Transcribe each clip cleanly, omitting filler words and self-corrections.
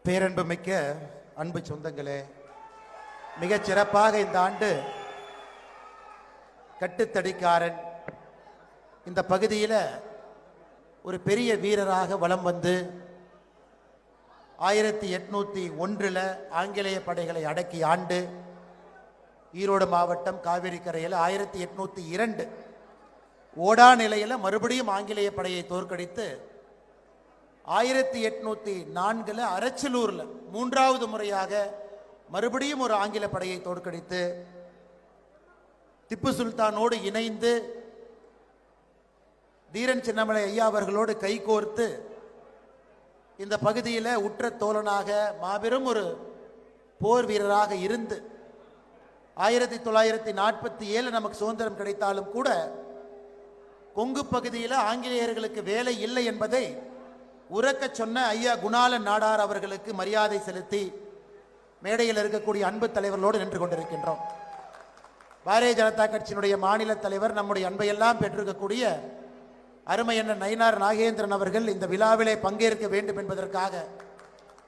பேரன்புமிக்க அன்பு சொந்தங்களே, மிகச் சிறப்பாக இந்த ஆண்டு கட்டுத்தடிக்காரன் இந்த பகுதியில் ஒரு பெரிய வீரராக வலம் வந்து 1801 ஆங்கிலேய படைகளை அடக்கி ஆண்டு ஈரோடு மாவட்டம் காவிரி கரையில் 1802 ஓடா நிலையில் மறுபடியும் ஆங்கிலேய படையை தோற்கடித்து 1804 அரச்சலூரில் மூன்றாவது முறையாக மறுபடியும் ஒரு ஆங்கில படையை தோற்கடித்து திப்பு சுல்தானோடு இணைந்து தீரன் சின்னமலை ஐயா அவர்களோடு கைகோர்த்து இந்த பகுதியில் உற்ற தோழனாக மாபெரும் ஒரு போர் வீரராக இருந்து 1947 நமக்கு சுதந்திரம் கிடைத்தாலும் கூட கொங்கு பகுதியில் ஆங்கிலேயர்களுக்கு வேலை இல்லை என்பதை உறக்க சொன்ன ஐயா குணாளன் நாடார் அவர்களுக்கு மரியாதை செலுத்தி மேடையில் இருக்கக்கூடிய அன்பு தலைவர்களோடு நின்று கொண்டிருக்கின்றோம். பாரதிய ஜனதா கட்சியினுடைய மாநில தலைவர், நம்முடைய அன்பையெல்லாம் பெற்றிருக்கக்கூடிய அருமை அண்ணன் நயினார் நாகேந்திரன் அவர்கள் இந்த விழாவிலே பங்கேற்க வேண்டும் என்பதற்காக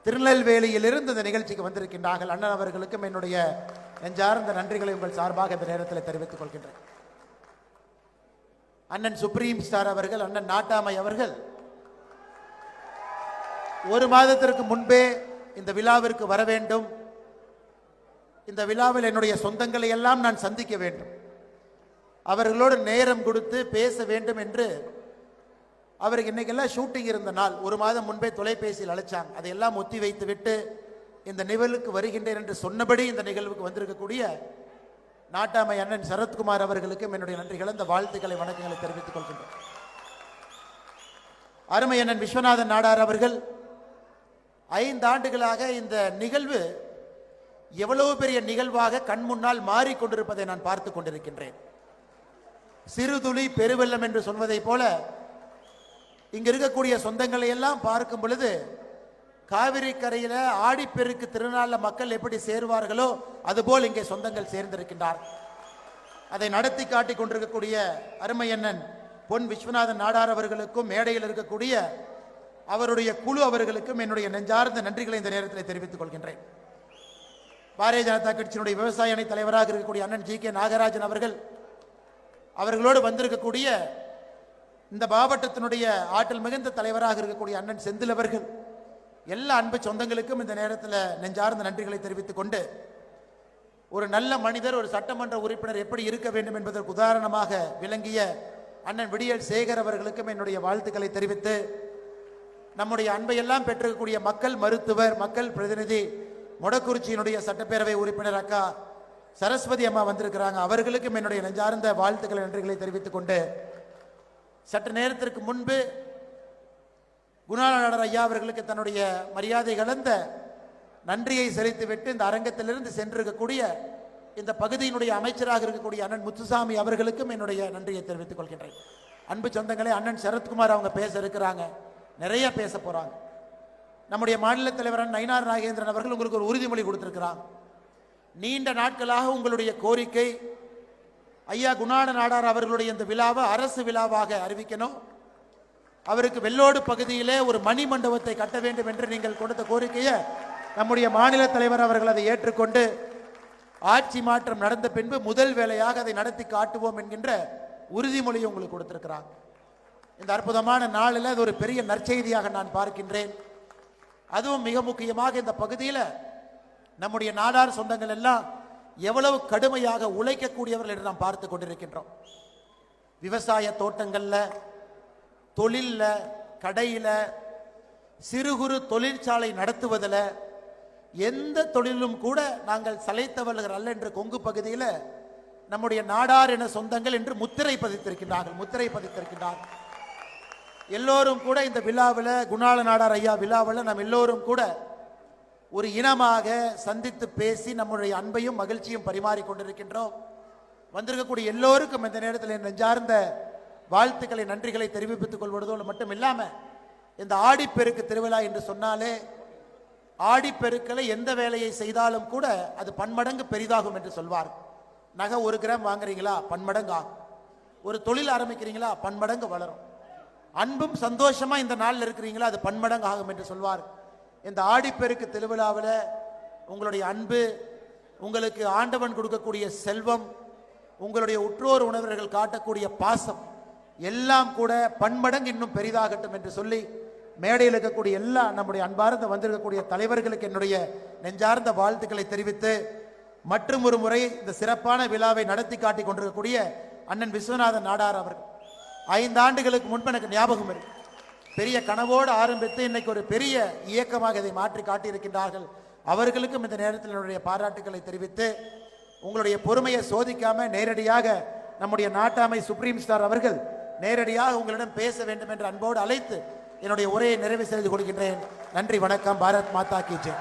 திருநெல்வேலியிலிருந்து இந்த நிகழ்ச்சிக்கு வந்திருக்கின்றார்கள். அண்ணன் அவர்களுக்கும் என்னுடைய நெஞ்சார்ந்த நன்றிகளை உங்கள் சார்பாக இந்த நேரத்தில் தெரிவித்துக் கொள்கின்றேன். அண்ணன் சுப்ரீம் ஸ்டார் அவர்கள், அண்ணன் நாட்டாமை அவர்கள் ஒரு மாதத்திற்கு முன்பே இந்த விழாவிற்கு வர வேண்டும், இந்த விழாவில் என்னுடைய சொந்தங்களை எல்லாம் நான் சந்திக்க வேண்டும், அவர்களோடு நேரம் கொடுத்து பேச வேண்டும் என்று அவருக்கு இன்னைக்கெல்லாம் ஷூட்டிங் இருந்த நாள் ஒரு மாதம் முன்பே தொலைபேசியில் அழைச்சாங்க. அதையெல்லாம் ஒத்தி வைத்து விட்டு இந்த நிகழ்வுக்கு வருகின்றேன் என்று சொன்னபடி இந்த நிகழ்வுக்கு வந்திருக்கக்கூடிய நாட்டாமை அண்ணன் சரத்குமார் அவர்களுக்கும் என்னுடைய நன்றிகளை, இந்த வாழ்த்துக்களை, வணக்கங்களை தெரிவித்துக் கொள்கின்றேன். அருமை அண்ணன் விஸ்வநாதன் நாடார் அவர்கள் 5 ஆண்டுகளாக இந்த நிகழ்வு எவ்வளவு பெரிய நிகழ்வாக கண் முன்னால் மாறிக்கொண்டிருப்பதை நான் பார்த்து கொண்டிருக்கின்றேன். சிறுதுளி பெருவெள்ளம் என்று சொல்வதை போல இங்க இருக்கக்கூடிய சொந்தங்களை எல்லாம் பார்க்கும் பொழுது காவிரி கரையில ஆடிப்பெருக்கு திருநாளில் மக்கள் எப்படி சேருவார்களோ அதுபோல் இங்கே சொந்தங்கள் சேர்ந்திருக்கின்றார். அதை நடத்தி காட்டி கொண்டிருக்கக்கூடிய அருமை அண்ணன் பொன் விஸ்வநாதன் நாடார் அவர்களுக்கும் மேடையில் இருக்கக்கூடிய அவருடைய குழு அவர்களுக்கும் என்னுடைய நெஞ்சார்ந்த நன்றிகளை இந்த நேரத்தில் தெரிவித்துக் கொள்கின்றேன். பாரதிய ஜனதா கட்சியினுடைய விவசாய அணி தலைவராக இருக்கக்கூடிய அண்ணன் ஜி கே நாகராஜன் அவர்களோடு வந்திருக்கக்கூடிய இந்த மாவட்டத்தினுடைய ஆற்றல் மிகுந்த தலைவராக இருக்கக்கூடிய அண்ணன் செந்தில் அவர்கள், எல்லா அன்பு சொந்தங்களுக்கும் இந்த நேரத்தில் நெஞ்சார்ந்த நன்றிகளை தெரிவித்துக் கொண்டு, ஒரு நல்ல மனிதர், ஒரு சட்டமன்ற உறுப்பினர் எப்படி இருக்க வேண்டும் என்பதற்கு உதாரணமாக விளங்கிய அண்ணன் விடியல் சேகர் அவர்களுக்கும் என்னுடைய வாழ்த்துக்களை தெரிவித்து, நம்முடைய அன்பையெல்லாம் பெற்றிருக்கக்கூடிய மக்கள் மருத்துவர், மக்கள் பிரதிநிதி, மொடக்குறிச்சியினுடைய சட்டப்பேரவை உறுப்பினர் அக்கா சரஸ்வதி அம்மா வந்திருக்கிறாங்க. அவர்களுக்கும் என்னுடைய நெஞ்சார்ந்த வாழ்த்துக்களை, நன்றிகளை தெரிவித்துக் கொண்டு, சற்று நேரத்திற்கு முன்பு குணாளன் ஐயா அவர்களுக்கு தன்னுடைய மரியாதை கலந்த நன்றியை செலுத்திவிட்டு இந்த அரங்கத்திலிருந்து சென்றிருக்கக்கூடிய இந்த பகுதியினுடைய அமைச்சராக இருக்கக்கூடிய அண்ணன் முத்துசாமி அவர்களுக்கும் என்னுடைய நன்றியை தெரிவித்துக் கொள்கின்றேன். அன்பு சொந்தங்களே, அண்ணன் சரத்குமார் அவங்க பேச இருக்கிறாங்க, நிறைய பேச போறாங்க. நம்முடைய மாநில தலைவர் நயினார் நாகேந்திரன் அவர்கள் உங்களுக்கு ஒரு உறுதிமொழி கொடுத்திருக்கிறாங்க. நீண்ட நாட்களாக உங்களுடைய கோரிக்கை ஐயா குணாளன் நாடார் அவர்களுடைய இந்த விழாவை அரசு விழாவாக அறிவிக்கணும், அவருக்கு வெள்ளோடு பகுதியிலே ஒரு மணி மண்டபத்தை கட்ட வேண்டும் என்று நீங்கள் கொடுத்த கோரிக்கையை நம்முடைய மாநில தலைவர் அவர்கள் அதை ஏற்றுக்கொண்டு ஆட்சி மாற்றம் நடந்த பின்பு முதல் வேலையாக அதை நடத்தி காட்டுவோம் என்கின்ற உறுதிமொழியை உங்களுக்கு கொடுத்திருக்கிறாங்க. இந்த அற்புதமான நாளில் அது ஒரு பெரிய நற்செய்தியாக நான் பார்க்கின்றேன். அதுவும் மிக முக்கியமாக இந்த பகுதியில் நம்முடைய நாடார் சொந்தங்கள் எல்லாம் எவ்வளவு கடுமையாக உழைக்கக்கூடியவர்கள் என்று நாம் பார்த்து கொண்டிருக்கின்றோம். விவசாய தோட்டங்கள்ல, தொழில்ல, கடையில, சிறு குறு தொழிற்சாலை நடத்துவதில், எந்த தொழிலும் கூட நாங்கள் சளைத்தவர்கள் அல்ல என்று கொங்கு பகுதியில் நம்முடைய நாடார் என சொந்தங்கள் என்று முத்திரை பதித்திருக்கின்றார்கள். எல்லோரும் கூட இந்த விழாவில், குணாள நாடார் ஐயா விழாவில் நாம் எல்லோரும் கூட ஒரு இனமாக சந்தித்து பேசி நம்முடைய அன்பையும் மகிழ்ச்சியும் பரிமாறிக் கொண்டிருக்கின்றோம். வந்திருக்கக்கூடிய எல்லோருக்கும் இந்த நேரத்தில் நெஞ்சார்ந்த வாழ்த்துக்களை, நன்றிகளை தெரிவித்துக் கொள்வதோடு மட்டும் இல்லாமல், இந்த ஆடிப்பெருக்கு திருவிழா என்று சொன்னாலே ஆடிப்பெருக்களை எந்த வேலையை செய்தாலும் கூட அது பன்மடங்கு பெரிதாகும் என்று சொல்வார். நகை 1 கிராம் வாங்குறீங்களா, பன்மடங்கு ஆகும். ஒரு தொழில் ஆரம்பிக்கிறீங்களா, பன்மடங்கு வளரும். அன்பும் சந்தோஷமா இந்த நாளில் இருக்கிறீங்களா, அது பன்மடங்கு ஆகும் என்று சொல்வார். இந்த ஆடிப்பெருக்கு திருவிழாவில் உங்களுடைய அன்பு, உங்களுக்கு ஆண்டவன் கொடுக்கக்கூடிய செல்வம், உங்களுடைய உற்றோர் உணவர்கள் காட்டக்கூடிய பாசம் எல்லாம் கூட பன்மடங்கு இன்னும் பெரிதாகட்டும் என்று சொல்லி மேடையில் இருக்கக்கூடிய எல்லா நம்முடைய அன்பார்ந்த வந்திருக்கக்கூடிய தலைவர்களுக்கு என்னுடைய நெஞ்சார்ந்த வாழ்த்துக்களை தெரிவித்து, மற்றும் ஒரு முறை இந்த சிறப்பான விழாவை நடத்தி காட்டி கொண்டிருக்கக்கூடிய அண்ணன் விஸ்வநாதன் நாடார் அவர்கள் 5 ஆண்டுகளுக்கு முன்பு எனக்கு ஞாபகம் இருக்கு, பெரிய கனவோடு ஆரம்பித்து இன்னைக்கு ஒரு பெரிய இயக்கமாக இதை மாற்றி காட்டியிருக்கின்றார்கள். அவர்களுக்கும் இந்த நேரத்தில் என்னுடைய பாராட்டுக்களை தெரிவித்து, உங்களுடைய பொறுமையை சோதிக்காம நேரடியாக நம்முடைய நாட்டாமை சுப்ரீம் ஸ்டார் அவர்கள் நேரடியாக உங்களிடம் பேச வேண்டும் என்று அன்போடு அழைத்து என்னுடைய உரையை நிறைவு செய்து கொள்கின்றேன். நன்றி, வணக்கம். பாரத் மாதா கி ஜெய்.